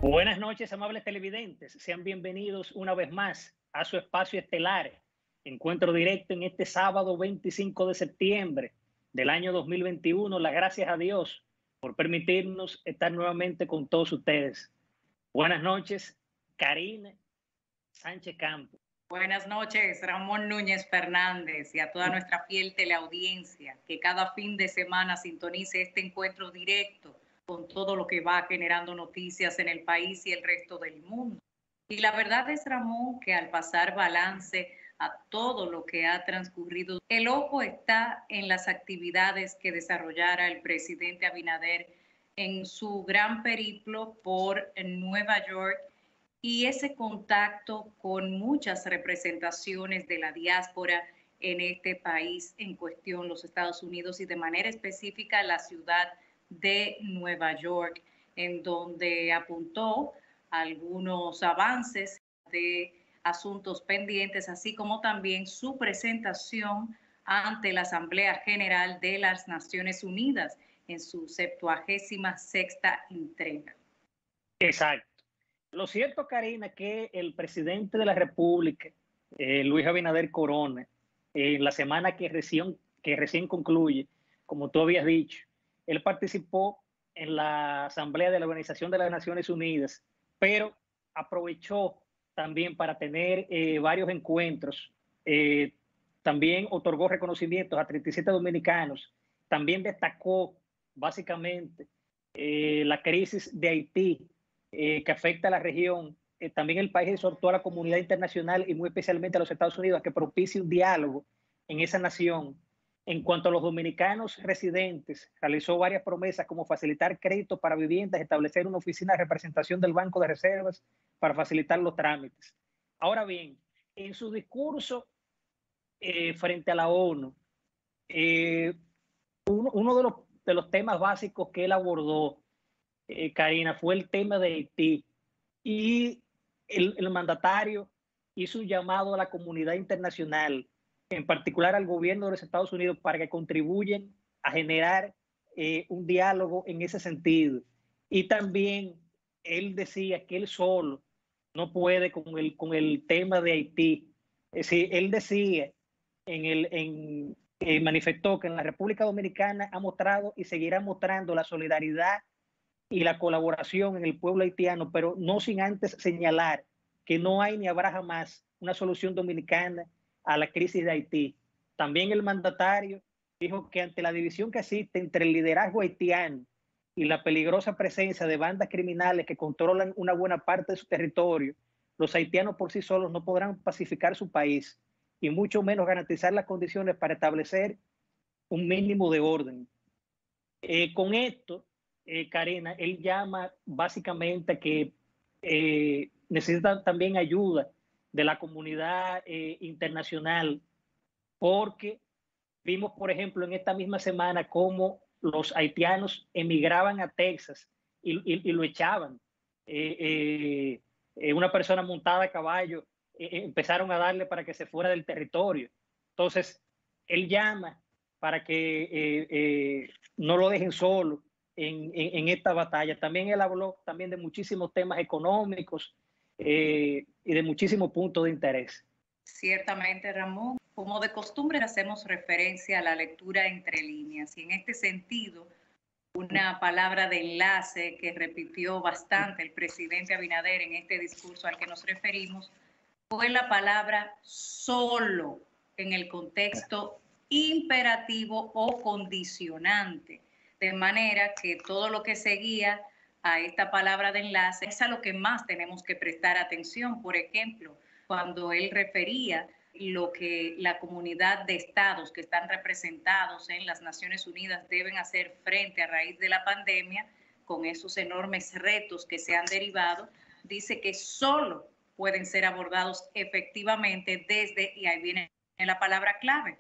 Buenas noches, amables televidentes. Sean bienvenidos una vez más a su espacio estelar. Encuentro directo en este sábado 25 de septiembre del año 2021. Las gracias a Dios por permitirnos estar nuevamente con todos ustedes. Buenas noches, Karina Sánchez Campos. Buenas noches, Ramón Núñez Fernández, y a toda nuestra fiel teleaudiencia que cada fin de semana sintonice este encuentro directo con todo lo que va generando noticias en el país y el resto del mundo. Y la verdad es, Ramón, que al pasar balance a todo lo que ha transcurrido, el ojo está en las actividades que desarrollara el presidente Abinader en su gran periplo por Nueva York y ese contacto con muchas representaciones de la diáspora en este país en cuestión, los Estados Unidos, y de manera específica la ciudad de Nueva York, en donde apuntó algunos avances de asuntos pendientes, así como también su presentación ante la Asamblea General de las Naciones Unidas en su 76ª entrega. Exacto. Lo cierto, Karina, que el presidente de la República, Luis Abinader Corona, en la semana que recién concluye, como tú habías dicho, él participó en la Asamblea de la Organización de las Naciones Unidas, pero aprovechó también para tener varios encuentros. También otorgó reconocimientos a 37 dominicanos. También destacó básicamente la crisis de Haití, que afecta a la región. También el país exhortó a la comunidad internacional y muy especialmente a los Estados Unidos a que propicie un diálogo en esa nación. En cuanto a los dominicanos residentes, realizó varias promesas como facilitar créditos para viviendas, establecer una oficina de representación del Banco de Reservas para facilitar los trámites. Ahora bien, en su discurso frente a la ONU, uno de los temas básicos que él abordó, Karina, fue el tema de Haití. Y el mandatario hizo un llamado a la comunidad internacional, en particular al gobierno de los Estados Unidos, para que contribuyan a generar un diálogo en ese sentido. Y también él decía que él solo no puede con el tema de Haití. Es decir, él decía, manifestó que en la República Dominicana ha mostrado y seguirá mostrando la solidaridad y la colaboración en el pueblo haitiano, pero no sin antes señalar que no hay ni habrá jamás una solución dominicana a la crisis de Haití. También el mandatario dijo que ante la división que existe entre el liderazgo haitiano y la peligrosa presencia de bandas criminales que controlan una buena parte de su territorio, los haitianos por sí solos no podrán pacificar su país y mucho menos garantizar las condiciones para establecer un mínimo de orden. Con esto, Karina, él llama básicamente a que necesita también ayuda de la comunidad internacional, porque vimos, por ejemplo, en esta misma semana cómo los haitianos emigraban a Texas y lo echaban. Una persona montada a caballo, empezaron a darle para que se fuera del territorio. Entonces, él llama para que no lo dejen solo en esta batalla. También él habló también de muchísimos temas económicos y de muchísimos puntos de interés. Ciertamente, Ramón, como de costumbre hacemos referencia a la lectura entre líneas y en este sentido, una palabra de enlace que repitió bastante el presidente Abinader en este discurso al que nos referimos fue la palabra solo en el contexto imperativo o condicionante, de manera que todo lo que seguía a esta palabra de enlace es a lo que más tenemos que prestar atención. Por ejemplo, cuando él refería lo que la comunidad de estados que están representados en las Naciones Unidas deben hacer frente a raíz de la pandemia, con esos enormes retos que se han derivado, dice que solo pueden ser abordados efectivamente desde, y ahí viene la palabra clave,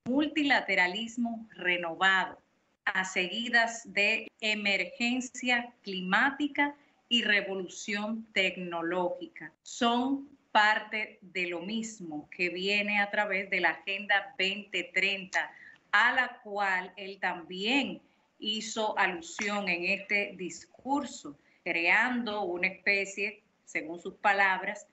multilateralismo renovado, a seguidas de emergencia climática y revolución tecnológica. Son parte de lo mismo que viene a través de la Agenda 2030, a la cual él también hizo alusión en este discurso. creando una especie, según sus palabras,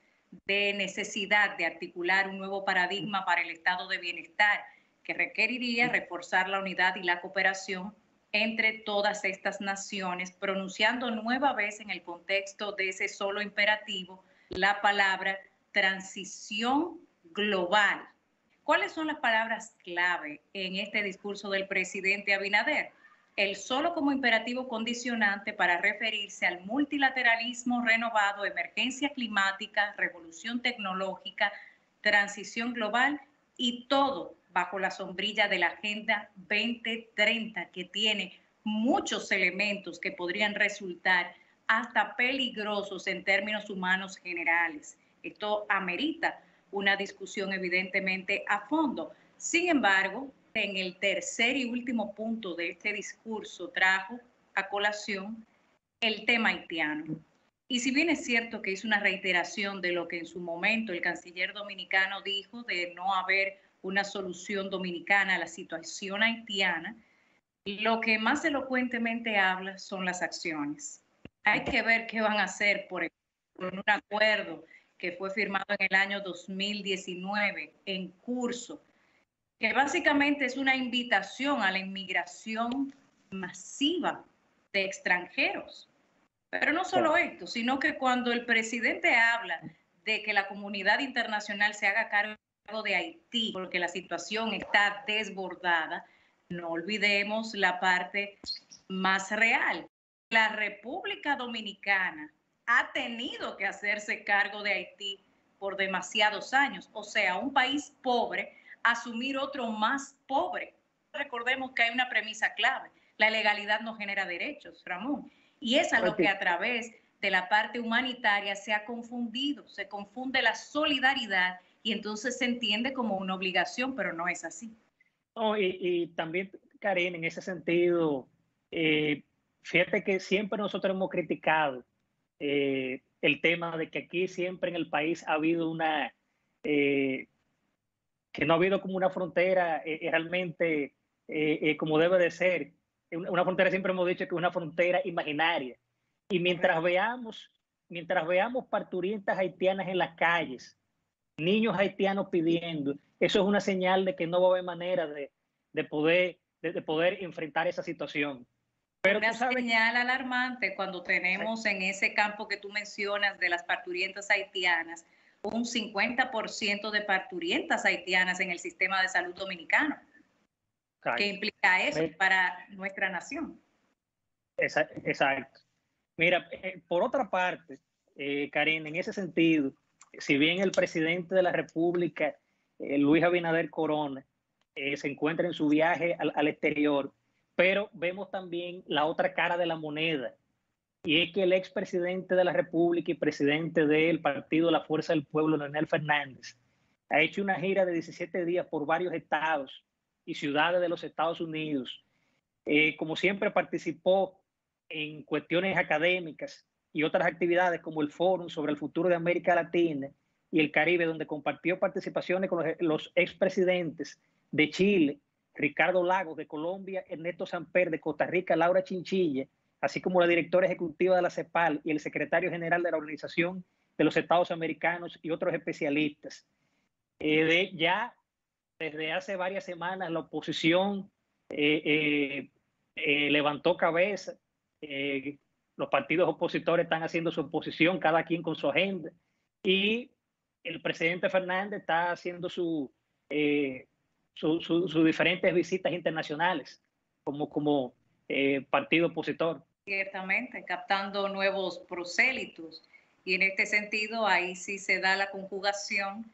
de necesidad de articular un nuevo paradigma para el estado de bienestar que requeriría reforzar la unidad y la cooperación entre todas estas naciones, pronunciando nueva vez en el contexto de ese solo imperativo la palabra transición global. ¿Cuáles son las palabras clave en este discurso del presidente Abinader? El solo como imperativo condicionante para referirse al multilateralismo renovado, emergencia climática, revolución tecnológica, transición global y todo bajo la sombrilla de la Agenda 2030, que tiene muchos elementos que podrían resultar hasta peligrosos en términos humanos generales. Esto amerita una discusión evidentemente a fondo. Sin embargo, en el tercer y último punto de este discurso trajo a colación el tema haitiano. Y si bien es cierto que es una reiteración de lo que en su momento el canciller dominicano dijo de no haber una solución dominicana a la situación haitiana, lo que más elocuentemente habla son las acciones. Hay que ver qué van a hacer, por ejemplo, en un acuerdo que fue firmado en el año 2019 en curso, que básicamente es una invitación a la inmigración masiva de extranjeros. Pero no solo esto, sino que cuando el presidente habla de que la comunidad internacional se haga cargo de Haití, porque la situación está desbordada, no olvidemos la parte más real. La República Dominicana ha tenido que hacerse cargo de Haití por demasiados años. O sea, un país pobre, asumir otro más pobre. Recordemos que hay una premisa clave. La legalidad no genera derechos, Ramón. Y es a lo que a través de la parte humanitaria se ha confundido. Se confunde la solidaridad y entonces se entiende como una obligación, pero no es así. Oh, y también, Karen, en ese sentido, fíjate que siempre nosotros hemos criticado el tema de que aquí siempre en el país ha habido que no ha habido como una frontera realmente como debe de ser. Una frontera, siempre hemos dicho que es una frontera imaginaria. Y mientras veamos parturientas haitianas en las calles, niños haitianos pidiendo, eso es una señal de que no va a haber manera de poder enfrentar esa situación. Pero una señal alarmante cuando tenemos en ese campo que tú mencionas de las parturientas haitianas, un 50% de parturientas haitianas en el sistema de salud dominicano. ¿Qué implica eso para nuestra nación? Exacto. Mira, por otra parte, Karen, en ese sentido, si bien el presidente de la República, Luis Abinader Corona, se encuentra en su viaje al exterior, pero vemos también la otra cara de la moneda, y es que el expresidente de la República y presidente del partido La Fuerza del Pueblo, Leonel Fernández, ha hecho una gira de 17 días por varios estados y ciudades de los Estados Unidos. Como siempre, participó en cuestiones académicas y otras actividades como el Fórum sobre el Futuro de América Latina y el Caribe, donde compartió participaciones con los expresidentes de Chile, Ricardo Lagos de Colombia, Ernesto Samper de Costa Rica, Laura Chinchilla, así como la directora ejecutiva de la CEPAL y el secretario general de la Organización de los Estados Americanos y otros especialistas. Ya desde hace varias semanas la oposición levantó cabeza, los partidos opositores están haciendo su oposición, cada quien con su agenda, y el presidente Fernández está haciendo sus diferentes visitas internacionales como partido opositor. Ciertamente, captando nuevos prosélitos, y en este sentido ahí sí se da la conjugación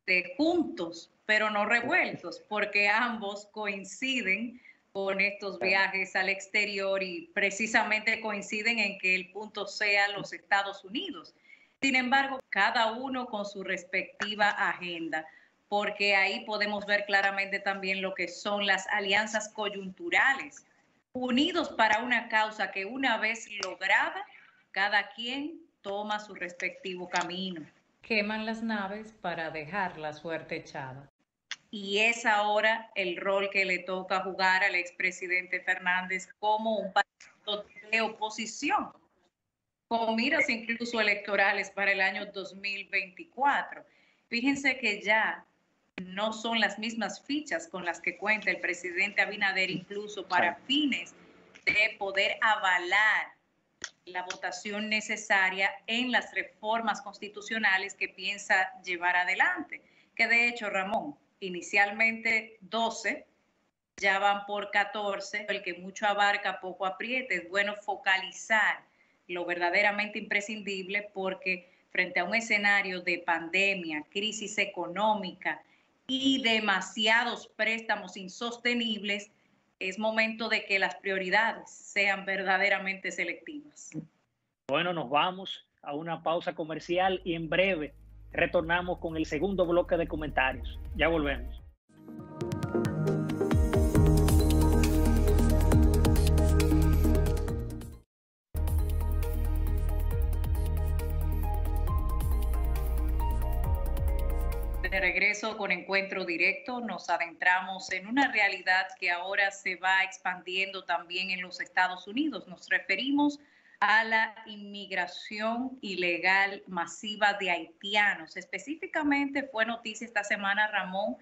de juntos, pero no revueltos, porque ambos coinciden con estos viajes al exterior y precisamente coinciden en que el punto sea los Estados Unidos. Sin embargo, cada uno con su respectiva agenda, porque ahí podemos ver claramente también lo que son las alianzas coyunturales, unidos para una causa que una vez lograda, cada quien toma su respectivo camino. Queman las naves para dejar la suerte echada. Y es ahora el rol que le toca jugar al expresidente Fernández como un partido de oposición. con miras incluso electorales para el año 2024. Fíjense que ya no son las mismas fichas con las que cuenta el presidente Abinader, incluso para fines de poder avalar la votación necesaria en las reformas constitucionales que piensa llevar adelante. Que de hecho, Ramón, inicialmente 12, ya van por 14, el que mucho abarca, poco apriete. Es bueno focalizar lo verdaderamente imprescindible porque frente a un escenario de pandemia, crisis económica y demasiados préstamos insostenibles, es momento de que las prioridades sean verdaderamente selectivas. Bueno, nos vamos a una pausa comercial y en breve retornamos con el segundo bloque de comentarios. Ya volvemos. De regreso con Encuentro Directo, nos adentramos en una realidad que ahora se va expandiendo también en los Estados Unidos. Nos referimos a la inmigración ilegal masiva de haitianos. Específicamente fue noticia esta semana, Ramón,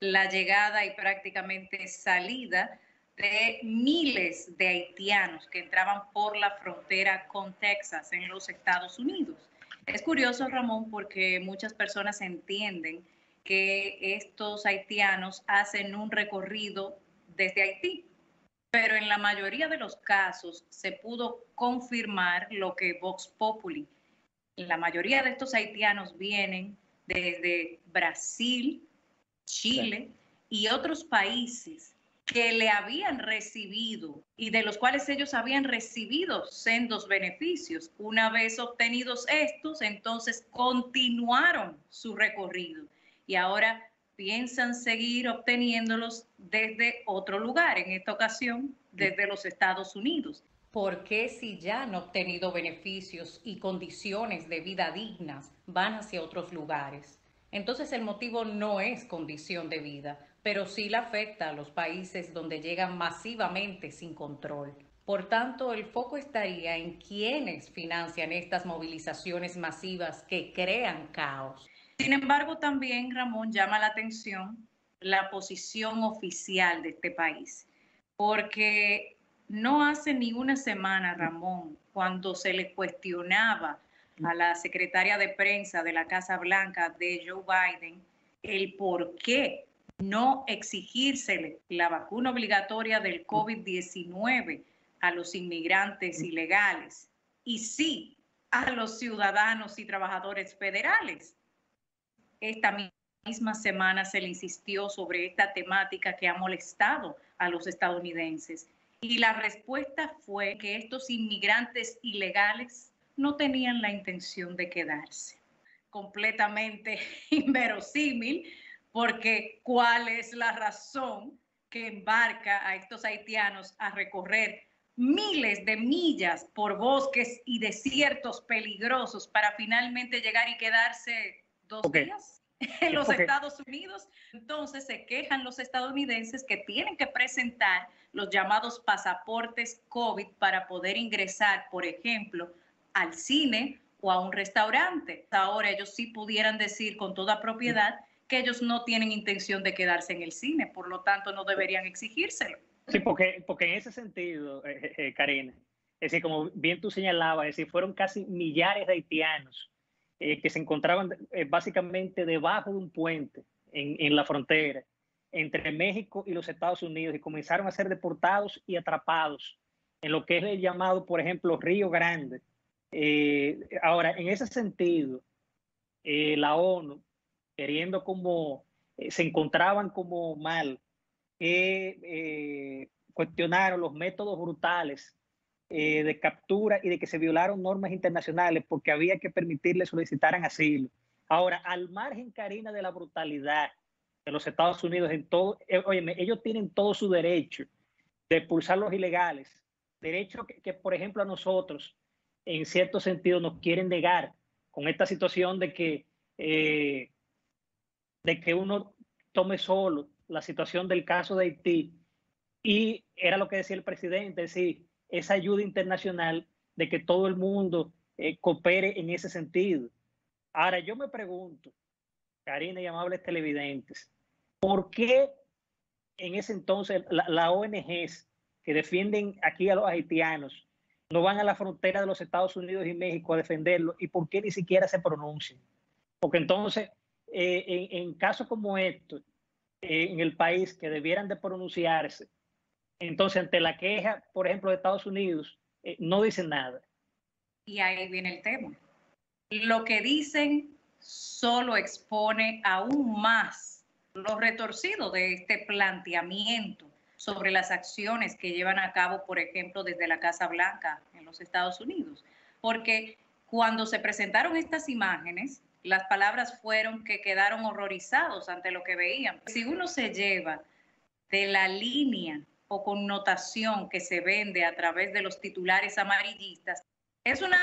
la llegada y prácticamente salida de miles de haitianos que entraban por la frontera con Texas en los Estados Unidos. Es curioso, Ramón, porque muchas personas entienden que estos haitianos hacen un recorrido desde Haití, pero en la mayoría de los casos se pudo confirmar lo que Vox Populi. La mayoría de estos haitianos vienen desde Brasil, Chile y otros países que le habían recibido y de los cuales ellos habían recibido sendos beneficios. Una vez obtenidos estos, entonces continuaron su recorrido y ahora piensan seguir obteniéndolos desde otro lugar, en esta ocasión desde los Estados Unidos. ¿Por qué si ya han obtenido beneficios y condiciones de vida dignas van hacia otros lugares? Entonces el motivo no es condición de vida, pero sí la afecta a los países donde llegan masivamente sin control. Por tanto, el foco estaría en quienes financian estas movilizaciones masivas que crean caos. Sin embargo, también, Ramón, llama la atención la posición oficial de este país, porque no hace ni una semana, Ramón, cuando se le cuestionaba a la secretaria de prensa de la Casa Blanca de Joe Biden el por qué no exigírsele la vacuna obligatoria del COVID-19 a los inmigrantes ilegales y sí a los ciudadanos y trabajadores federales. Esta misma semana se le insistió sobre esta temática que ha molestado a los estadounidenses y la respuesta fue que estos inmigrantes ilegales no tenían la intención de quedarse. Completamente inverosímil, porque ¿cuál es la razón que embarca a estos haitianos a recorrer miles de millas por bosques y desiertos peligrosos para finalmente llegar y quedarse 2 días en los Estados Unidos? Entonces se quejan los estadounidenses que tienen que presentar los llamados pasaportes COVID para poder ingresar, por ejemplo, al cine o a un restaurante. Ahora ellos sí pudieran decir con toda propiedad que ellos no tienen intención de quedarse en el cine, por lo tanto no deberían exigírselo. Sí, porque en ese sentido, Karina, es decir, como bien tú señalabas, es decir, fueron casi millares de haitianos que se encontraban básicamente debajo de un puente en la frontera entre México y los Estados Unidos y comenzaron a ser deportados y atrapados en lo que es el llamado, por ejemplo, Río Grande. Ahora, en ese sentido, la ONU, queriendo como, se encontraban como mal, cuestionaron los métodos brutales de captura y de que se violaron normas internacionales porque había que permitirles solicitaran asilo. Ahora, al margen, Karina, de la brutalidad de los Estados Unidos en todo, óyeme, ellos tienen todo su derecho de expulsar los ilegales, derecho que, por ejemplo, a nosotros, en cierto sentido, nos quieren negar con esta situación de que uno tome solo la situación del caso de Haití. Y era lo que decía el presidente, es decir, esa ayuda internacional de que todo el mundo coopere en ese sentido. Ahora, yo me pregunto, Karina y amables televidentes, ¿por qué en ese entonces la ONGs que defienden aquí a los haitianos no van a la frontera de los Estados Unidos y México a defenderlo? ¿Y por qué ni siquiera se pronuncian? Porque entonces, en casos como estos, en el país que debieran de pronunciarse, entonces ante la queja, por ejemplo, de Estados Unidos, no dicen nada. Y ahí viene el tema. Lo que dicen solo expone aún más lo retorcido de este planteamiento sobre las acciones que llevan a cabo, por ejemplo, desde la Casa Blanca en los Estados Unidos. Porque cuando se presentaron estas imágenes, las palabras fueron que quedaron horrorizados ante lo que veían. Si uno se lleva de la línea o connotación que se vende a través de los titulares amarillistas, es una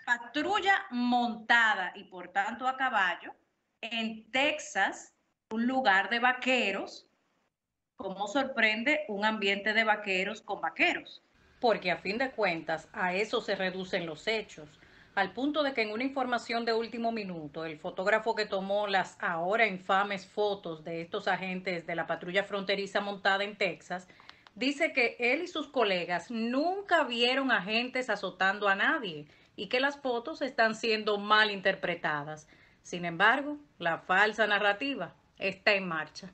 patrulla montada y por tanto a caballo en Texas, un lugar de vaqueros. ¿Cómo sorprende un ambiente de vaqueros con vaqueros? Porque a fin de cuentas a eso se reducen los hechos, al punto de que en una información de último minuto, el fotógrafo que tomó las ahora infames fotos de estos agentes de la patrulla fronteriza montada en Texas, dice que él y sus colegas nunca vieron agentes azotando a nadie y que las fotos están siendo mal interpretadas. Sin embargo, la falsa narrativa está en marcha.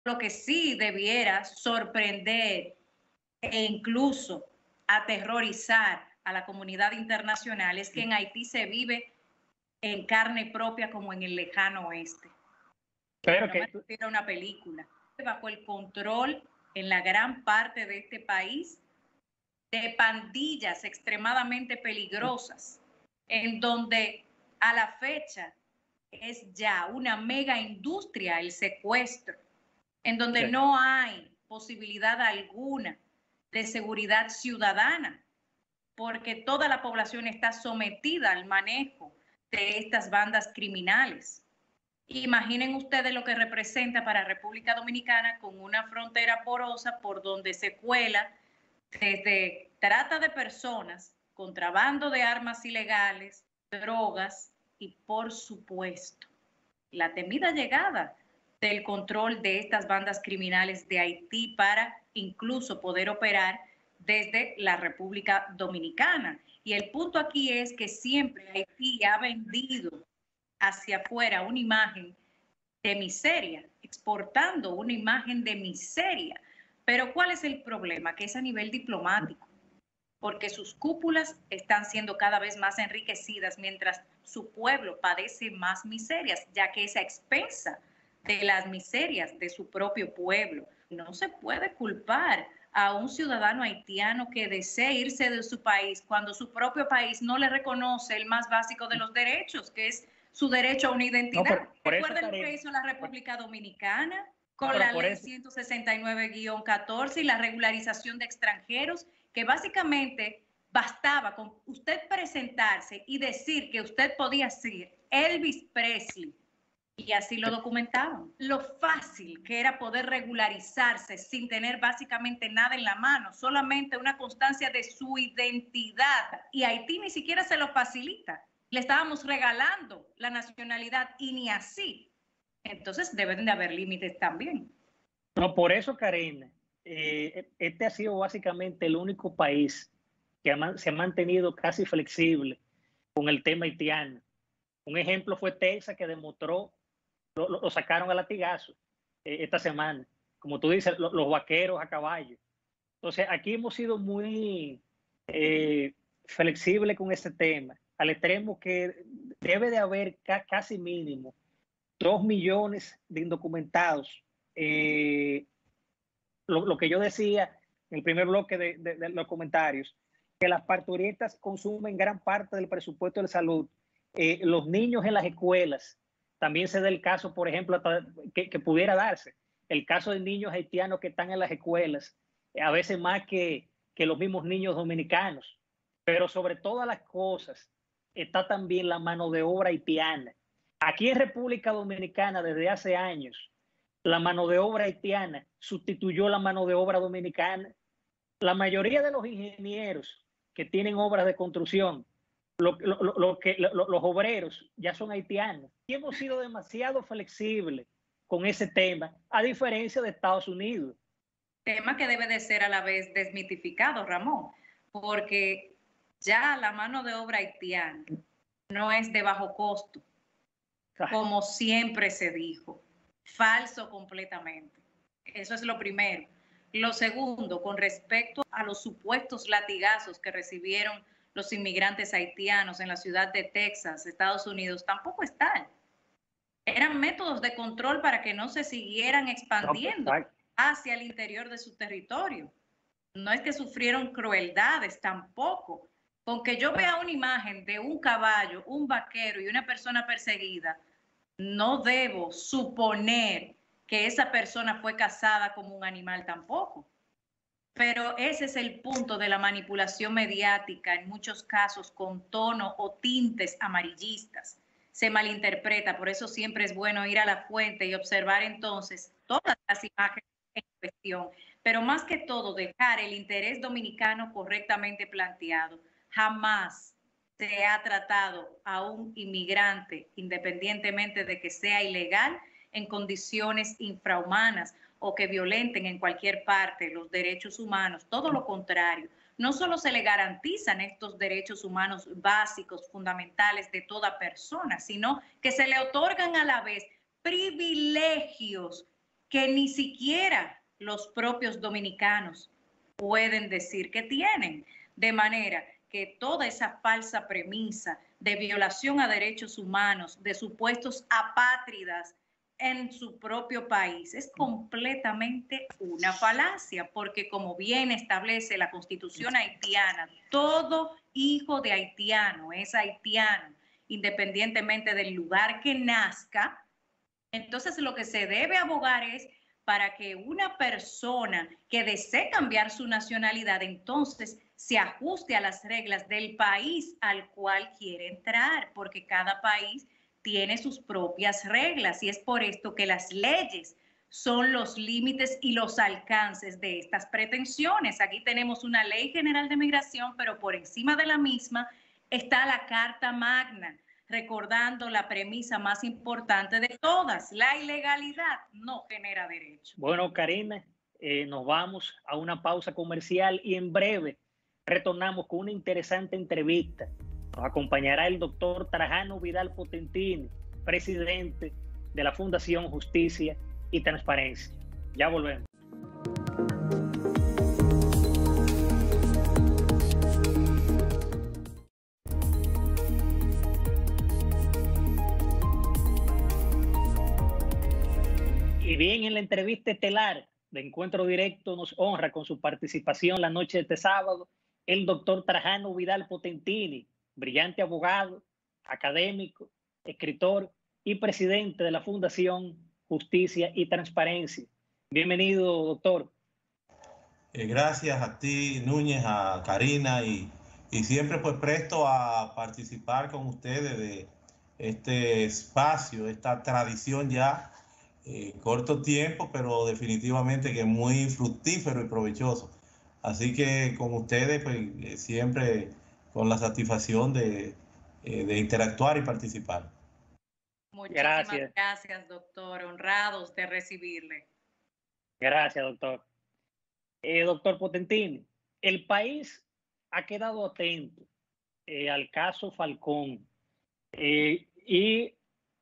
Lo que sí debiera sorprender e incluso aterrorizar a la comunidad internacional es que en Haití se vive en carne propia como en el lejano oeste. Pero no me refiero a una película. Bajo el control en la gran parte de este país de pandillas extremadamente peligrosas, en donde a la fecha es ya una mega industria el secuestro, en donde no hay posibilidad alguna de seguridad ciudadana, porque toda la población está sometida al manejo de estas bandas criminales. Imaginen ustedes lo que representa para República Dominicana con una frontera porosa por donde se cuela desde trata de personas, contrabando de armas ilegales, drogas y, por supuesto, la temida llegada del control de estas bandas criminales de Haití para incluso poder operar desde la República Dominicana. Y el punto aquí es que siempre Haití ha vendido hacia afuera una imagen de miseria, exportando una imagen de miseria. Pero ¿cuál es el problema? Que es a nivel diplomático, porque sus cúpulas están siendo cada vez más enriquecidas mientras su pueblo padece más miserias, ya que es a expensa de las miserias de su propio pueblo. No se puede culpar a un ciudadano haitiano que desee irse de su país cuando su propio país no le reconoce el más básico de los derechos, que es su derecho a una identidad. No, ¿recuerden lo que hizo la República Dominicana con la ley 169-14 y la regularización de extranjeros? Que básicamente bastaba con usted presentarse y decir que usted podía ser Elvis Presley, y así lo documentaban. Lo fácil que era poder regularizarse sin tener básicamente nada en la mano, solamente una constancia de su identidad. Y Haití ni siquiera se lo facilita. Le estábamos regalando la nacionalidad y ni así. Entonces deben de haber límites también. No, por eso, Karina, este ha sido básicamente el único país que se ha mantenido casi flexible con el tema haitiano. Un ejemplo fue Texas, que demostró, lo sacaron a latigazo esta semana. Como tú dices, los vaqueros a caballo. Entonces, aquí hemos sido muy flexibles con este tema, al extremo que debe de haber casi mínimo 2 millones de indocumentados. Lo que yo decía en el primer bloque de los comentarios, que las parturientas consumen gran parte del presupuesto de salud. Los niños en las escuelas, también se da el caso, por ejemplo, que pudiera darse, el caso de niños haitianos que están en las escuelas, a veces más que los mismos niños dominicanos. Pero sobre todas las cosas está también la mano de obra haitiana. Aquí en República Dominicana, desde hace años, la mano de obra haitiana sustituyó la mano de obra dominicana. La mayoría de los ingenieros que tienen obras de construcción los obreros ya son haitianos. Y hemos sido demasiado flexibles con ese tema, a diferencia de Estados Unidos. Tema que debe de ser a la vez desmitificado, Ramón, porque ya la mano de obra haitiana no es de bajo costo, como siempre se dijo. Falso completamente. Eso es lo primero. Lo segundo, con respecto a los supuestos latigazos que recibieron los inmigrantes haitianos en la ciudad de Texas, Estados Unidos, tampoco están. Eran métodos de control para que no se siguieran expandiendo hacia el interior de su territorio. No es que sufrieron crueldades tampoco. Con que yo vea una imagen de un caballo, un vaquero y una persona perseguida, no debo suponer que esa persona fue cazada como un animal tampoco. Pero ese es el punto de la manipulación mediática, en muchos casos con tono o tintes amarillistas. Se malinterpreta, por eso siempre es bueno ir a la fuente y observar entonces todas las imágenes en cuestión, pero más que todo dejar el interés dominicano correctamente planteado. Jamás se ha tratado a un inmigrante, independientemente de que sea ilegal, en condiciones infrahumanas o que violenten en cualquier parte los derechos humanos. Todo lo contrario. No solo se le garantizan estos derechos humanos básicos, fundamentales de toda persona, sino que se le otorgan a la vez privilegios que ni siquiera los propios dominicanos pueden decir que tienen. De manera que toda esa falsa premisa de violación a derechos humanos, de supuestos apátridas en su propio país, es completamente una falacia, porque como bien establece la Constitución haitiana, todo hijo de haitiano es haitiano, independientemente del lugar que nazca. Entonces lo que se debe abogar es para que una persona que desee cambiar su nacionalidad, entonces se ajuste a las reglas del país al cual quiere entrar, porque cada país tiene sus propias reglas y es por esto que las leyes son los límites y los alcances de estas pretensiones. Aquí tenemos una ley general de migración, pero por encima de la misma está la Carta Magna, recordando la premisa más importante de todas: la ilegalidad no genera derecho. Bueno, Karina, nos vamos a una pausa comercial y en breve retornamos con una interesante entrevista. Nos acompañará el doctor Trajano Vidal Potentini, presidente de la Fundación Justicia y Transparencia. Ya volvemos. Y bien, en la entrevista estelar de Encuentro Directo nos honra con su participación la noche de este sábado el doctor Trajano Vidal Potentini, brillante abogado, académico, escritor y presidente de la Fundación Justicia y Transparencia. Bienvenido, doctor. Gracias a ti, Núñez, a Karina y siempre pues presto a participar con ustedes de este espacio, esta tradición ya, corto tiempo, pero definitivamente que muy fructífero y provechoso. Así que con ustedes pues siempre con la satisfacción de interactuar y participar. Muchísimas gracias, doctor. Honrados de recibirle. Gracias, doctor. Doctor Potentini, el país ha quedado atento al caso Falcón y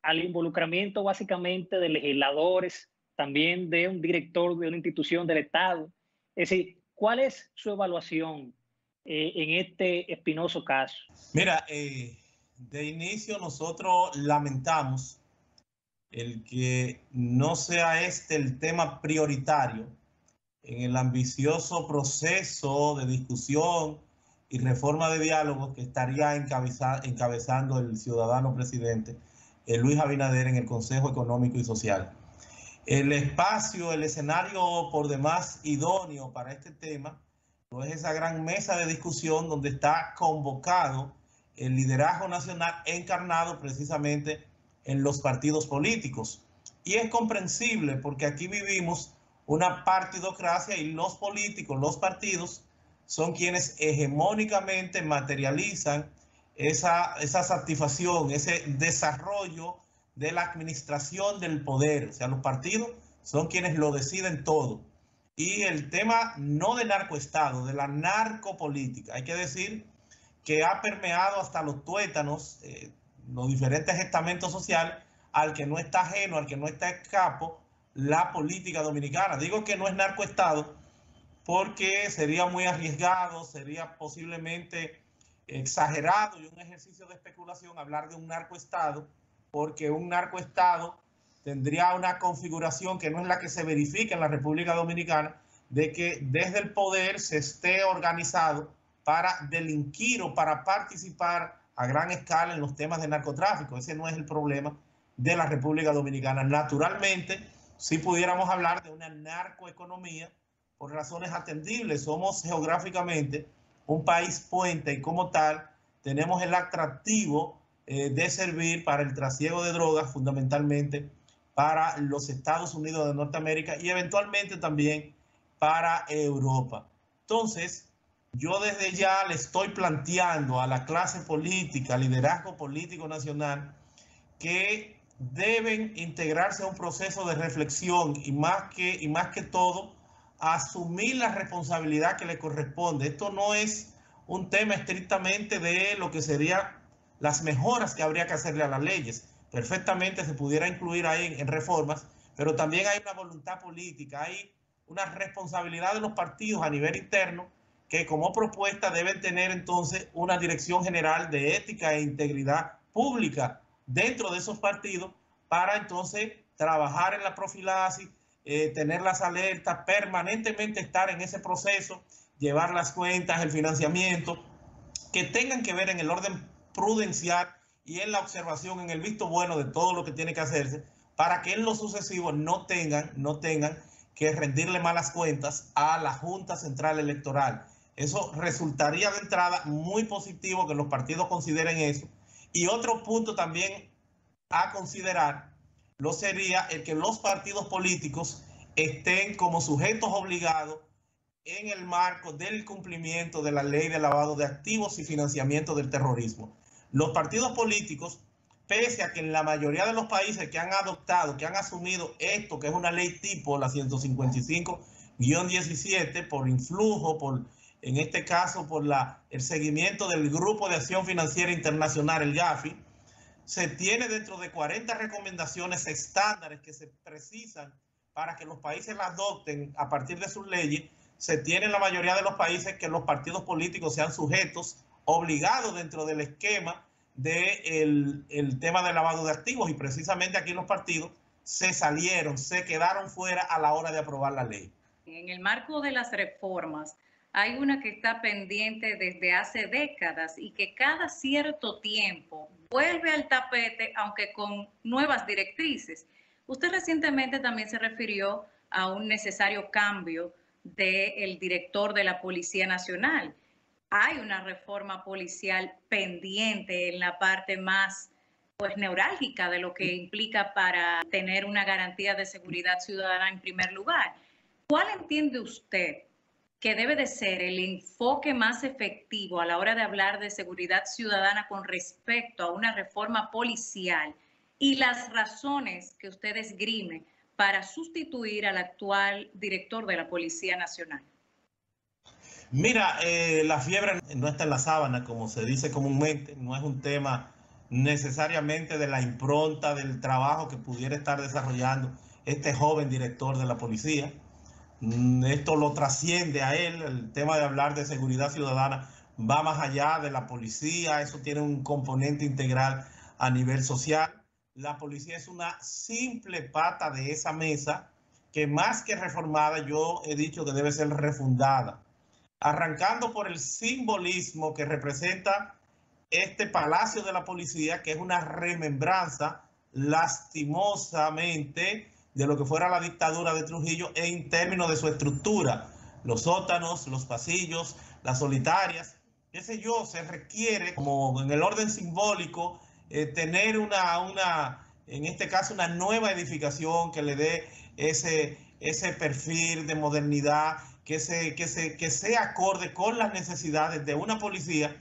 al involucramiento básicamente de legisladores, también de un director de una institución del Estado. Es decir, ¿cuál es su evaluación en este espinoso caso? Mira, de inicio nosotros lamentamos el que no sea este el tema prioritario en el ambicioso proceso de discusión y reforma de diálogo que estaría encabezando el ciudadano presidente Luis Abinader en el Consejo Económico y Social. El espacio, el escenario por demás idóneo para este tema no es esa gran mesa de discusión donde está convocado el liderazgo nacional encarnado precisamente en los partidos políticos. Y es comprensible porque aquí vivimos una partidocracia y los políticos, los partidos, son quienes hegemónicamente materializan esa satisfacción, ese desarrollo de la administración del poder. O sea, los partidos son quienes lo deciden todo. Y el tema no de narcoestado, de la narcopolítica, hay que decir que ha permeado hasta los tuétanos, los diferentes estamentos sociales, al que no está ajeno, al que no está escapo, la política dominicana. Digo que no es narcoestado porque sería muy arriesgado, sería posiblemente exagerado y un ejercicio de especulación hablar de un narcoestado, porque un narcoestado tendría una configuración que no es la que se verifica en la República Dominicana, de que desde el poder se esté organizado para delinquir o para participar a gran escala en los temas de narcotráfico. Ese no es el problema de la República Dominicana. Naturalmente, si pudiéramos hablar de una narcoeconomía por razones atendibles. Somos geográficamente un país puente y como tal tenemos el atractivo de servir para el trasiego de drogas, fundamentalmente para los Estados Unidos de Norteamérica y eventualmente también para Europa. Entonces, yo desde ya le estoy planteando a la clase política, al liderazgo político nacional, que deben integrarse a un proceso de reflexión y más que todo, asumir la responsabilidad que le corresponde. Esto no es un tema estrictamente de lo que serían las mejoras que habría que hacerle a las leyes. Perfectamente se pudiera incluir ahí en reformas, pero también hay una voluntad política, hay una responsabilidad de los partidos a nivel interno que como propuesta deben tener entonces una dirección general de ética e integridad pública dentro de esos partidos para entonces trabajar en la profilaxis, tener las alertas, permanentemente estar en ese proceso, llevar las cuentas, el financiamiento, que tengan que ver en el orden prudencial y en la observación, en el visto bueno de todo lo que tiene que hacerse, para que en lo sucesivo no tengan que rendirle malas cuentas a la Junta Central Electoral. Eso resultaría de entrada muy positivo que los partidos consideren eso. Y otro punto también a considerar lo sería el que los partidos políticos estén como sujetos obligados en el marco del cumplimiento de la ley de lavado de activos y financiamiento del terrorismo. Los partidos políticos, pese a que en la mayoría de los países que han adoptado, que han asumido esto, que es una ley tipo, la 155-17, por influjo, en este caso por el seguimiento del Grupo de Acción Financiera Internacional, el GAFI, se tiene dentro de 40 recomendaciones estándares que se precisan para que los países la adopten a partir de sus leyes. Se tiene en la mayoría de los países que los partidos políticos sean sujetos obligados dentro del esquema del tema del lavado de activos, y precisamente aquí los partidos se quedaron fuera a la hora de aprobar la ley. En el marco de las reformas, hay una que está pendiente desde hace décadas y que cada cierto tiempo vuelve al tapete, aunque con nuevas directrices. Usted recientemente también se refirió a un necesario cambio del director de la Policía Nacional. Hay una reforma policial pendiente en la parte más neurálgica de lo que implica para tener una garantía de seguridad ciudadana en primer lugar. ¿Cuál entiende usted que debe de ser el enfoque más efectivo a la hora de hablar de seguridad ciudadana con respecto a una reforma policial y las razones que usted esgrime para sustituir al actual director de la Policía Nacional? Mira, la fiebre no está en la sábana, como se dice comúnmente, no es un tema necesariamente de la impronta del trabajo que pudiera estar desarrollando este joven director de la policía. Esto lo trasciende a él, el tema de hablar de seguridad ciudadana va más allá de la policía, eso tiene un componente integral a nivel social. La policía es una simple pata de esa mesa que más que reformada, yo he dicho que debe ser refundada, arrancando por el simbolismo que representa este Palacio de la Policía, que es una remembranza lastimosamente de lo que fuera la dictadura de Trujillo en términos de su estructura, los sótanos, los pasillos, las solitarias, qué sé yo, se requiere como en el orden simbólico tener en este caso una nueva edificación que le dé ese perfil de modernidad, que sea acorde con las necesidades de una policía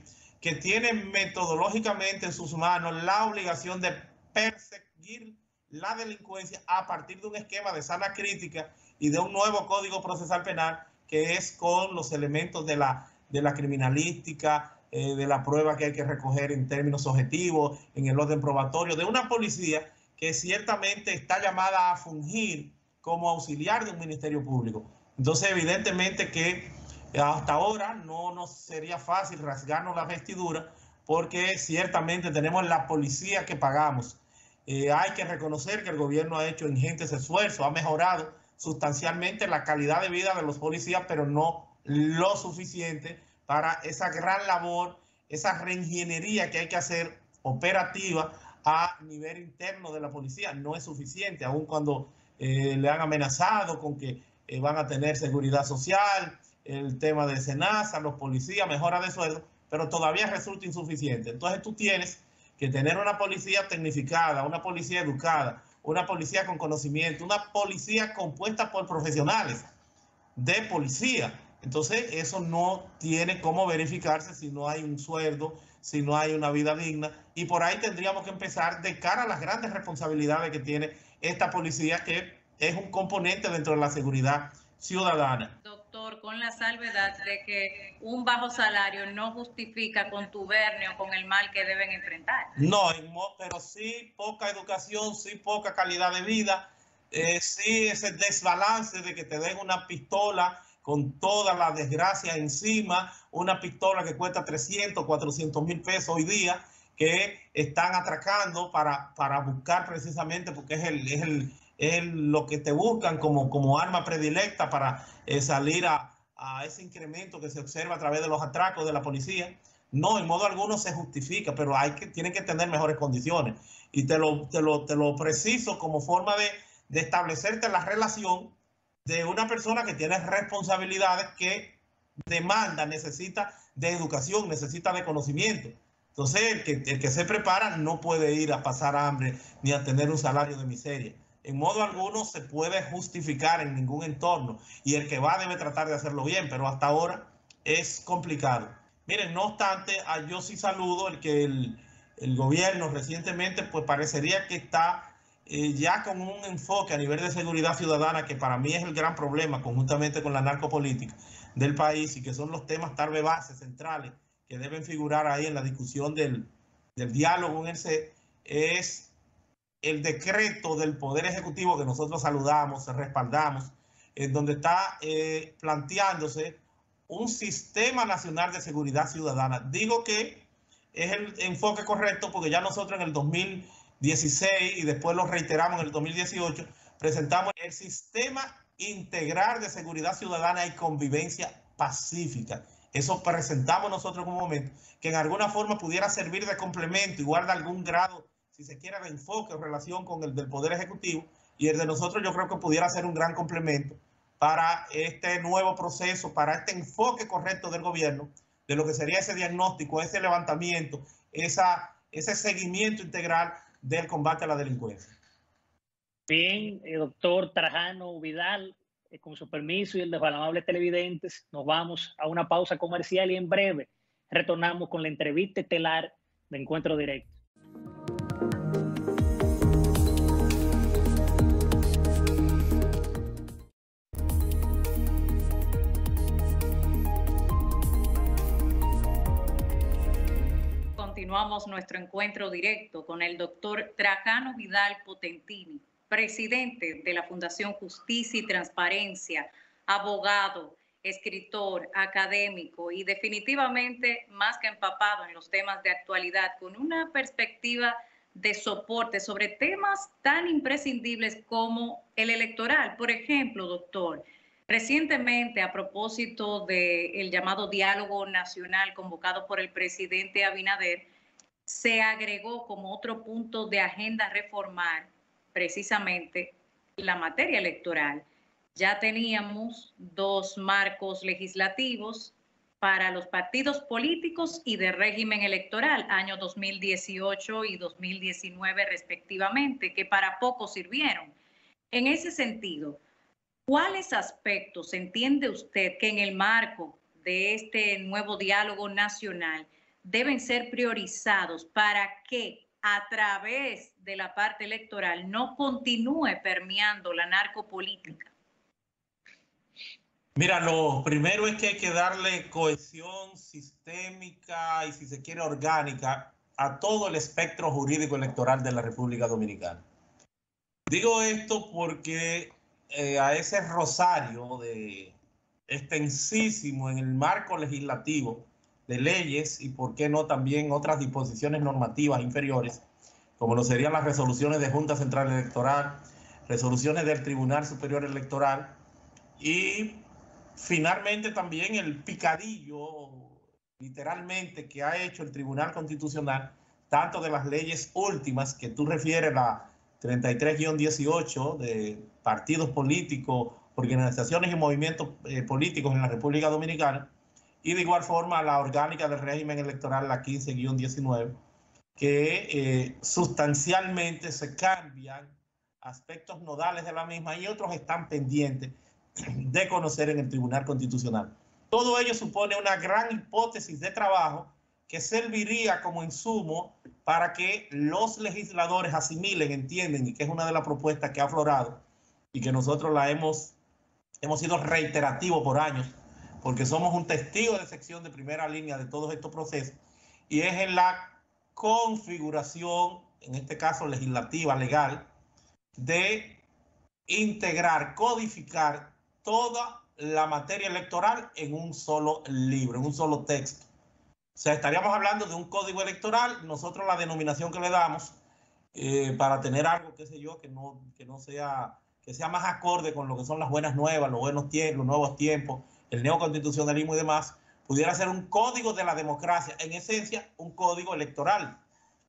que tiene metodológicamente en sus manos la obligación de perseguir la delincuencia a partir de un esquema de sana crítica y de un nuevo Código Procesal Penal que es con los elementos de la criminalística, de la prueba que hay que recoger en términos objetivos, en el orden probatorio, de una policía que ciertamente está llamada a fungir como auxiliar de un ministerio público. Entonces, evidentemente que hasta ahora no nos sería fácil rasgarnos la vestidura porque ciertamente tenemos la policía que pagamos. Hay que reconocer que el gobierno ha hecho ingentes esfuerzos, ha mejorado sustancialmente la calidad de vida de los policías, pero no lo suficiente para esa gran labor, esa reingeniería que hay que hacer operativa a nivel interno de la policía. No es suficiente, aun cuando le han amenazado con que van a tener seguridad social, el tema de SENASA, los policías, mejora de sueldo, pero todavía resulta insuficiente. Entonces tú tienes que tener una policía tecnificada, una policía educada, una policía con conocimiento, una policía compuesta por profesionales de policía. Entonces eso no tiene cómo verificarse si no hay un sueldo, si no hay una vida digna, y por ahí tendríamos que empezar de cara a las grandes responsabilidades que tiene esta policía, que es un componente dentro de la seguridad ciudadana. Doctor, con la salvedad de que un bajo salario no justifica contubernio con el mal que deben enfrentar. No, pero sí poca educación, sí poca calidad de vida, sí ese desbalance de que te den una pistola con toda la desgracia encima, una pistola que cuesta 300, 400 mil pesos hoy día, que están atracando para buscar precisamente, porque es lo que te buscan como arma predilecta para salir a ese incremento que se observa a través de los atracos de la policía. No, en modo alguno se justifica, pero tienen que tener mejores condiciones. Y te lo preciso como forma de establecerte la relación de una persona que tiene responsabilidades, que demanda, necesita de educación, necesita de conocimiento. Entonces, el que se prepara no puede ir a pasar hambre ni a tener un salario de miseria. En modo alguno se puede justificar en ningún entorno, y el que va debe tratar de hacerlo bien, pero hasta ahora es complicado. Miren, no obstante, yo sí saludo el que el gobierno recientemente pues parecería que está ya con un enfoque a nivel de seguridad ciudadana, que para mí es el gran problema conjuntamente con la narcopolítica del país, y que son los temas tal vez bases centrales que deben figurar ahí en la discusión del diálogo en el C, es el decreto del Poder Ejecutivo que nosotros saludamos, respaldamos, en donde está planteándose un sistema nacional de seguridad ciudadana. Digo que es el enfoque correcto porque ya nosotros en el 2016 y después lo reiteramos en el 2018, presentamos el Sistema Integral de Seguridad Ciudadana y Convivencia Pacífica. Eso presentamos nosotros en un momento, que en alguna forma pudiera servir de complemento, igual de algún grado, si se quiere, de enfoque o relación con el del Poder Ejecutivo, y el de nosotros yo creo que pudiera ser un gran complemento para este nuevo proceso, para este enfoque correcto del gobierno, de lo que sería ese diagnóstico, ese levantamiento, ese seguimiento integral del combate a la delincuencia. Bien, doctor Trajano Vidal, con su permiso y el de los amables televidentes, nos vamos a una pausa comercial y en breve retornamos con la entrevista estelar de Encuentro Directo. Continuamos nuestro encuentro directo con el doctor Trajano Vidal Potentini, presidente de la Fundación Justicia y Transparencia, abogado, escritor, académico y definitivamente más que empapado en los temas de actualidad, con una perspectiva de soporte sobre temas tan imprescindibles como el electoral. Por ejemplo, doctor, recientemente, a propósito del llamado diálogo nacional convocado por el presidente Abinader, se agregó como otro punto de agenda reformar precisamente la materia electoral. Ya teníamos 2 marcos legislativos para los partidos políticos y de régimen electoral, año 2018 y 2019 respectivamente, que para poco sirvieron. En ese sentido, ¿cuáles aspectos entiende usted que en el marco de este nuevo diálogo nacional deben ser priorizados para que a través de la parte electoral no continúe permeando la narcopolítica? Mira, lo primero es que hay que darle cohesión sistémica y, si se quiere, orgánica a todo el espectro jurídico electoral de la República Dominicana. Digo esto porque a ese rosario de extensísimo en el marco legislativo de leyes y, por qué no, también otras disposiciones normativas inferiores, como lo serían las resoluciones de Junta Central Electoral, resoluciones del Tribunal Superior Electoral y finalmente también el picadillo, literalmente, que ha hecho el Tribunal Constitucional, tanto de las leyes últimas que tú refieres, la 33-18 de partidos políticos, organizaciones y movimientos políticos en la República Dominicana, y de igual forma la orgánica del régimen electoral, la 15-19, que sustancialmente se cambian aspectos nodales de la misma y otros están pendientes de conocer en el Tribunal Constitucional. Todo ello supone una gran hipótesis de trabajo que serviría como insumo para que los legisladores asimilen, entienden, y que es una de las propuestas que ha aflorado y que nosotros la hemos sido reiterativos por años, porque somos un testigo de sección de primera línea de todos estos procesos, y es en la configuración, en este caso legislativa, legal, de integrar, codificar toda la materia electoral en un solo libro, en un solo texto. O sea, estaríamos hablando de un código electoral. Nosotros la denominación que le damos para tener algo, qué sé yo, que sea más acorde con lo que son las buenas nuevas, los buenos tiempos, los nuevos tiempos, el neoconstitucionalismo y demás, pudiera ser un código de la democracia, en esencia un código electoral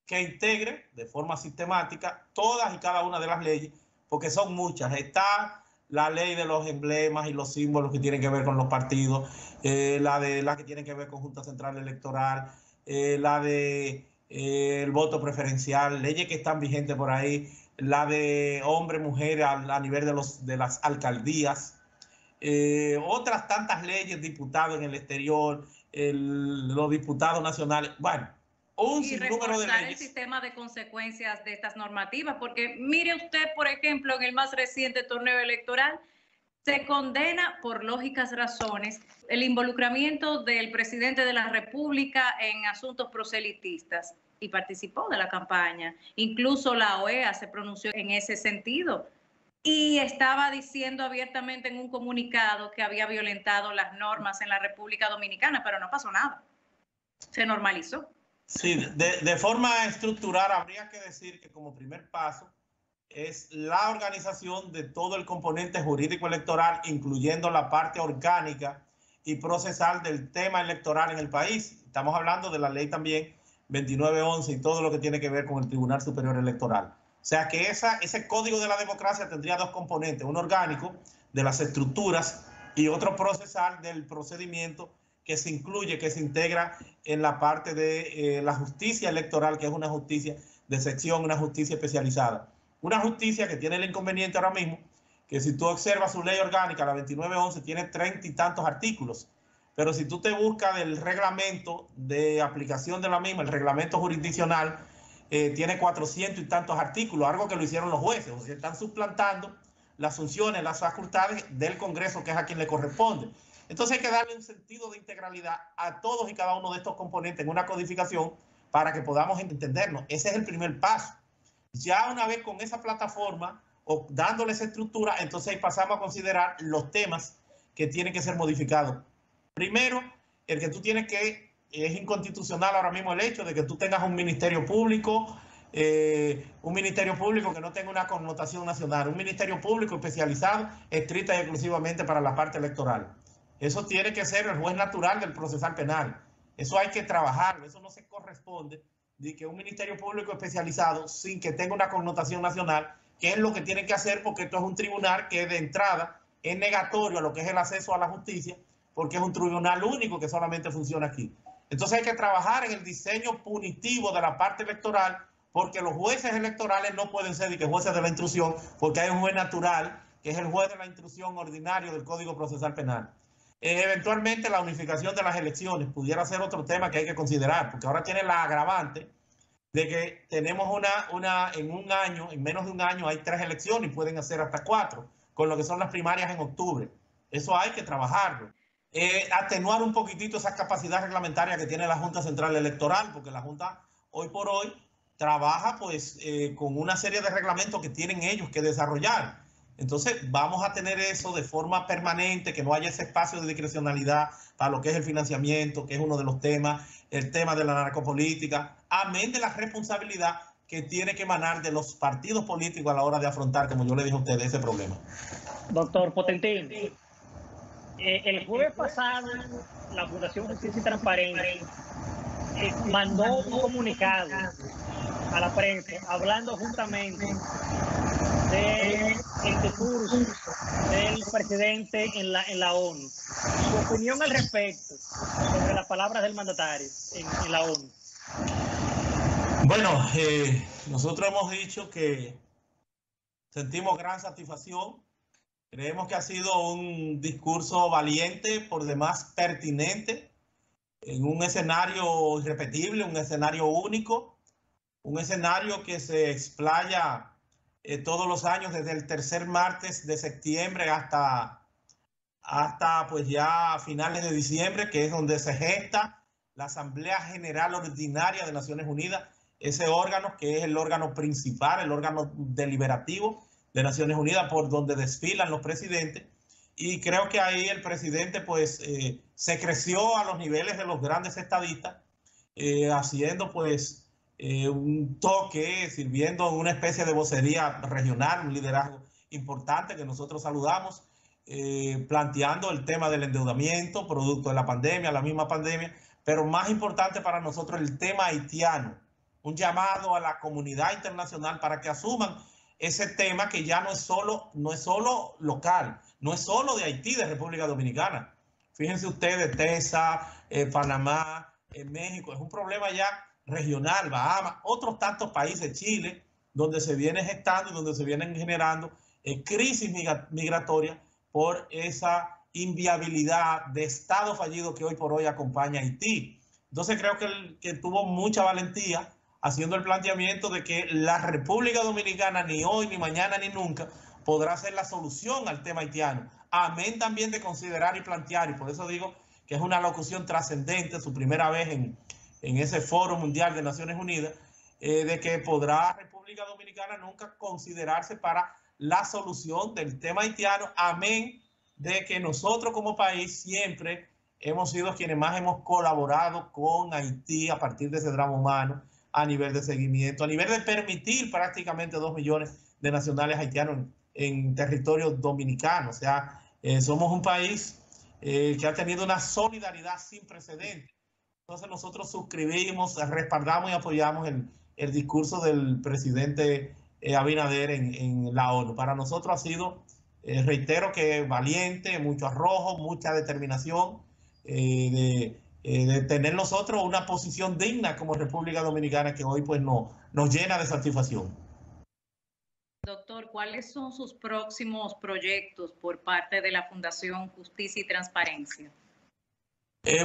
que integre de forma sistemática todas y cada una de las leyes, porque son muchas. Está la ley de los emblemas y los símbolos que tienen que ver con los partidos, la que tiene que ver con Junta Central Electoral, la de el voto preferencial, leyes que están vigentes por ahí, la de hombre, mujer a nivel de las alcaldías, otras tantas leyes, diputados en el exterior, los diputados nacionales, bueno, un sinnúmero de leyes. El sistema de consecuencias de estas normativas, porque mire usted, por ejemplo, en el más reciente torneo electoral, se condena por lógicas razones el involucramiento del presidente de la República en asuntos proselitistas y participó de la campaña. Incluso la OEA se pronunció en ese sentido y estaba diciendo abiertamente en un comunicado que había violentado las normas en la República Dominicana, pero no pasó nada. Se normalizó. Sí, de forma estructural habría que decir que como primer paso es la organización de todo el componente jurídico electoral, incluyendo la parte orgánica y procesal del tema electoral en el país. Estamos hablando de la ley también 2911 y todo lo que tiene que ver con el Tribunal Superior Electoral. O sea que ese código de la democracia tendría dos componentes, uno orgánico de las estructuras y otro procesal del procedimiento que se incluye, que se integra en la parte de la justicia electoral, que es una justicia de sección, una justicia especializada. Una justicia que tiene el inconveniente ahora mismo, que si tú observas su ley orgánica, la 2911, tiene 30 y tantos artículos. Pero si tú te buscas del reglamento de aplicación de la misma, el reglamento jurisdiccional, tiene 400 y tantos artículos, algo que lo hicieron los jueces. O sea, están suplantando las funciones, las facultades del Congreso, que es a quien le corresponde. Entonces hay que darle un sentido de integralidad a todos y cada uno de estos componentes en una codificación para que podamos entendernos. Ese es el primer paso. Ya una vez con esa plataforma o dándole esa estructura, entonces ahí pasamos a considerar los temas que tienen que ser modificados. Primero, el que tú tienes que, es inconstitucional ahora mismo el hecho de que tú tengas un ministerio público que no tenga una connotación nacional, un ministerio público especializado estricta y exclusivamente para la parte electoral. Eso tiene que ser el juez natural del procesal penal. Eso hay que trabajarlo, eso no se corresponde de que un ministerio público especializado sin que tenga una connotación nacional, que es lo que tiene que hacer, porque esto es un tribunal que de entrada es negatorio a lo que es el acceso a la justicia, porque es un tribunal único que solamente funciona aquí. Entonces hay que trabajar en el diseño punitivo de la parte electoral, porque los jueces electorales no pueden ser de que jueces de la intrusión, porque hay un juez natural, que es el juez de la intrusión ordinario del Código Procesal Penal. Eventualmente la unificación de las elecciones pudiera ser otro tema que hay que considerar, porque ahora tiene la agravante de que tenemos en un año, en menos de un año hay 3 elecciones y pueden hacer hasta 4, con lo que son las primarias en octubre. Eso hay que trabajarlo. Atenuar un poquitito esa capacidad reglamentaria que tiene la Junta Central Electoral, porque la Junta hoy por hoy trabaja pues con una serie de reglamentos que tienen ellos que desarrollar. Entonces vamos a tener eso de forma permanente, que no haya ese espacio de discrecionalidad para lo que es el financiamiento, que es uno de los temas, el tema de la narcopolítica, amén de la responsabilidad que tiene que emanar de los partidos políticos a la hora de afrontar, como yo le dije a ustedes, ese problema. Doctor Potentín, el jueves pasado la Fundación Justicia y Transparencia mandó un comunicado a la prensa hablando justamente del discurso del presidente en la ONU. Su opinión al respecto sobre las palabras del mandatario en la ONU. Bueno, nosotros hemos dicho que sentimos gran satisfacción. Creemos que ha sido un discurso valiente, por demás pertinente, en un escenario irrepetible, un escenario único, un escenario que se explaya todos los años desde el tercer martes de septiembre hasta pues ya finales de diciembre, que es donde se gesta la Asamblea General Ordinaria de Naciones Unidas, ese órgano que es el órgano principal, el órgano deliberativo de Naciones Unidas, por donde desfilan los presidentes. Y creo que ahí el presidente pues se creció a los niveles de los grandes estadistas, haciendo pues un toque, sirviendo una especie de vocería regional, un liderazgo importante que nosotros saludamos, planteando el tema del endeudamiento producto de la pandemia, la misma pandemia, pero más importante para nosotros el tema haitiano, un llamado a la comunidad internacional para que asuman ese tema que ya no es solo local, no es solo de Haití, de República Dominicana. Fíjense ustedes, Texas, Panamá, México, es un problema ya regional, Bahamas, otros tantos países, Chile, donde se viene gestando y donde se vienen generando crisis migratorias por esa inviabilidad de Estado fallido que hoy por hoy acompaña a Haití. Entonces creo que tuvo mucha valentía haciendo el planteamiento de que la República Dominicana ni hoy, ni mañana, ni nunca podrá ser la solución al tema haitiano. Amén también de considerar y plantear, y por eso digo que es una locución trascendente, su primera vez en ese Foro Mundial de Naciones Unidas, de que podrá República Dominicana nunca considerarse para la solución del tema haitiano, amén de que nosotros como país siempre hemos sido quienes más hemos colaborado con Haití a partir de ese drama humano, a nivel de seguimiento, a nivel de permitir prácticamente 2 millones de nacionales haitianos en territorio dominicano. O sea, somos un país que ha tenido una solidaridad sin precedentes. Entonces nosotros suscribimos, respaldamos y apoyamos el discurso del presidente Abinader en la ONU. Para nosotros ha sido, reitero, que valiente, mucho arrojo, mucha determinación de tener nosotros una posición digna como República Dominicana, que hoy pues nos llena de satisfacción. Doctor, ¿cuáles son sus próximos proyectos por parte de la Fundación Justicia y Transparencia?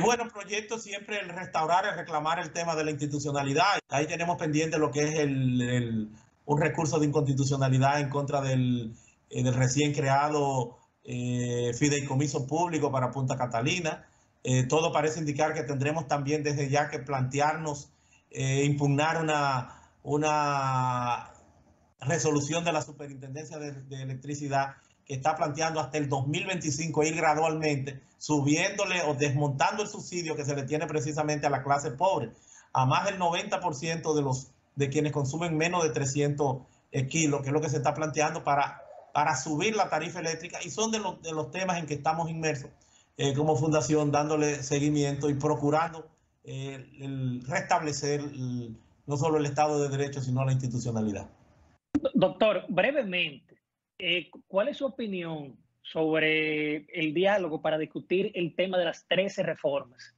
Bueno, proyectos siempre el restaurar, el reclamar el tema de la institucionalidad. Ahí tenemos pendiente lo que es un recurso de inconstitucionalidad en contra del recién creado fideicomiso público para Punta Catalina. Todo parece indicar que tendremos también desde ya que plantearnos impugnar una resolución de la Superintendencia de Electricidad que está planteando hasta el 2025 ir gradualmente subiéndole o desmontando el subsidio que se le tiene precisamente a la clase pobre, a más del 90% de quienes consumen menos de 300 kilos, que es lo que se está planteando para subir la tarifa eléctrica, y son de los temas en que estamos inmersos como fundación, dándole seguimiento y procurando restablecer no solo el Estado de Derecho, sino la institucionalidad. Doctor, brevemente, ¿cuál es su opinión sobre el diálogo para discutir el tema de las 13 reformas?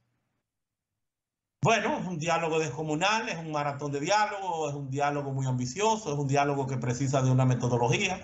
Bueno, es un diálogo descomunal, es un maratón de diálogo, es un diálogo muy ambicioso, es un diálogo que precisa de una metodología,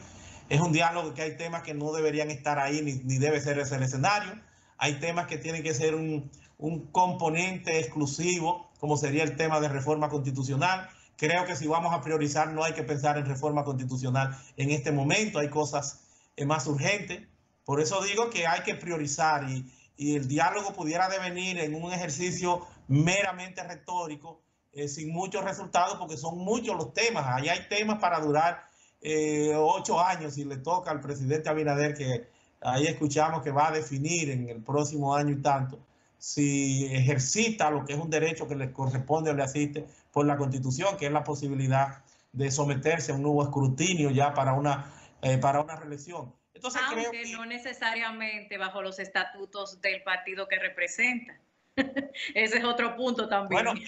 es un diálogo que hay temas que no deberían estar ahí ni debe ser ese el escenario. hay temas que tienen que ser un componente exclusivo, como sería el tema de reforma constitucional. Creo que si vamos a priorizar, no hay que pensar en reforma constitucional en este momento, hay cosas más urgentes. Por eso digo que hay que priorizar y el diálogo pudiera devenir en un ejercicio meramente retórico, sin muchos resultados, porque son muchos los temas. Ahí hay temas para durar 8 años si le toca al presidente Abinader, que ahí escuchamos que va a definir en el próximo año y tanto si ejercita lo que es un derecho que le corresponde o le asiste por la Constitución, que es la posibilidad de someterse a un nuevo escrutinio ya para una reelección. Entonces, aunque creo que, no necesariamente bajo los estatutos del partido que representa. Ese es otro punto también. Bueno,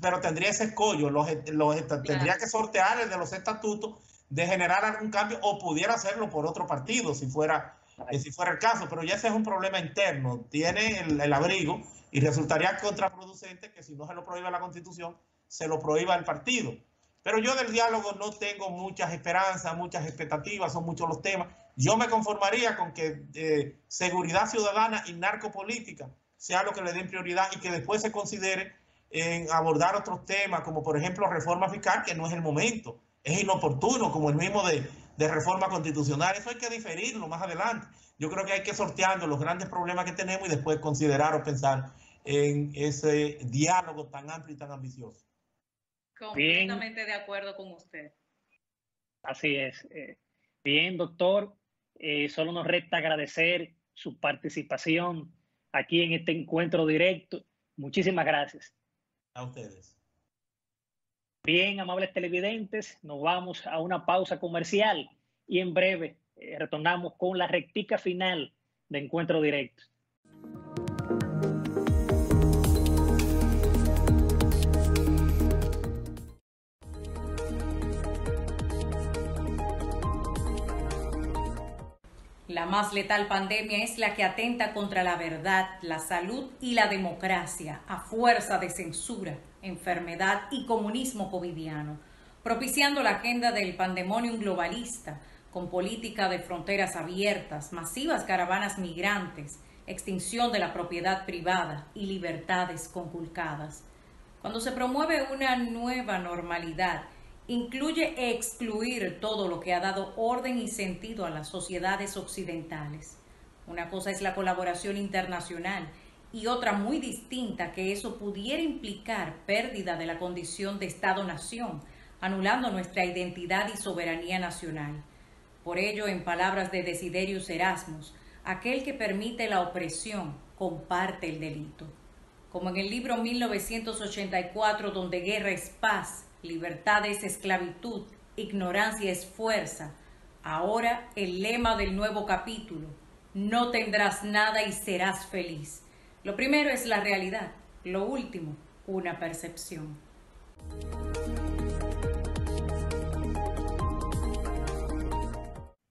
pero tendría ese escollo, Claro. Tendría que sortear el de los estatutos de generar algún cambio, o pudiera hacerlo por otro partido si fuera el caso, pero ya ese es un problema interno, tiene el abrigo, y resultaría contraproducente que si no se lo prohíbe la Constitución, se lo prohíba el partido. Pero yo del diálogo no tengo muchas esperanzas, muchas expectativas, son muchos los temas. Yo me conformaría con que seguridad ciudadana y narcopolítica sea lo que le den prioridad, y que después se considere en abordar otros temas, como por ejemplo reforma fiscal, que no es el momento, es inoportuno, como el mismo de reforma constitucional. Eso hay que diferirlo más adelante. Yo creo que hay que ir sorteando los grandes problemas que tenemos y después considerar o pensar en ese diálogo tan amplio y tan ambicioso. Completamente de acuerdo con usted. Así es. Bien, doctor. Solo nos resta agradecer su participación aquí en este encuentro directo. Muchísimas gracias. A ustedes. Bien, amables televidentes, nos vamos a una pausa comercial y en breve retornamos con la rectica final de Encuentro Directo. La más letal pandemia es la que atenta contra la verdad, la salud y la democracia a fuerza de censura, enfermedad y comunismo covidiano, propiciando la agenda del pandemonium globalista, con política de fronteras abiertas, masivas caravanas migrantes, extinción de la propiedad privada y libertades conculcadas. Cuando se promueve una nueva normalidad, incluye excluir todo lo que ha dado orden y sentido a las sociedades occidentales. Una cosa es la colaboración internacional y otra muy distinta, que eso pudiera implicar pérdida de la condición de Estado-nación, anulando nuestra identidad y soberanía nacional. Por ello, en palabras de Desiderius Erasmus, aquel que permite la opresión comparte el delito. Como en el libro 1984, donde guerra es paz, libertad es esclavitud, ignorancia es fuerza, ahora el lema del nuevo capítulo: no tendrás nada y serás feliz. Lo primero es la realidad, lo último, una percepción.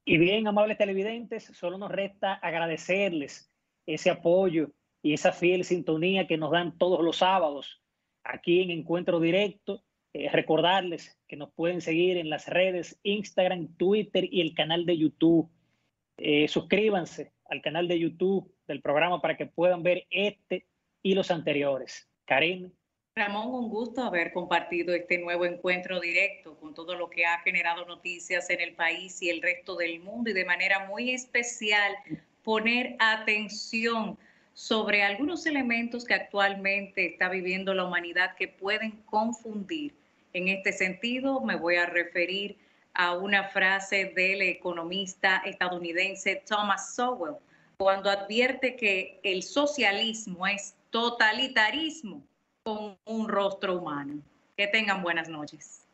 Y bien, amables televidentes, solo nos resta agradecerles ese apoyo y esa fiel sintonía que nos dan todos los sábados aquí en Encuentro Directo. Recordarles que nos pueden seguir en las redes Instagram, Twitter y el canal de YouTube. Suscríbanse al canal de YouTube del programa para que puedan ver este y los anteriores. Karen. Ramón, un gusto haber compartido este nuevo encuentro directo con todo lo que ha generado noticias en el país y el resto del mundo, y de manera muy especial poner atención sobre algunos elementos que actualmente está viviendo la humanidad que pueden confundir. En este sentido, me voy a referir a una frase del economista estadounidense Thomas Sowell, cuando advierte que el socialismo es totalitarismo con un rostro humano. Que tengan buenas noches.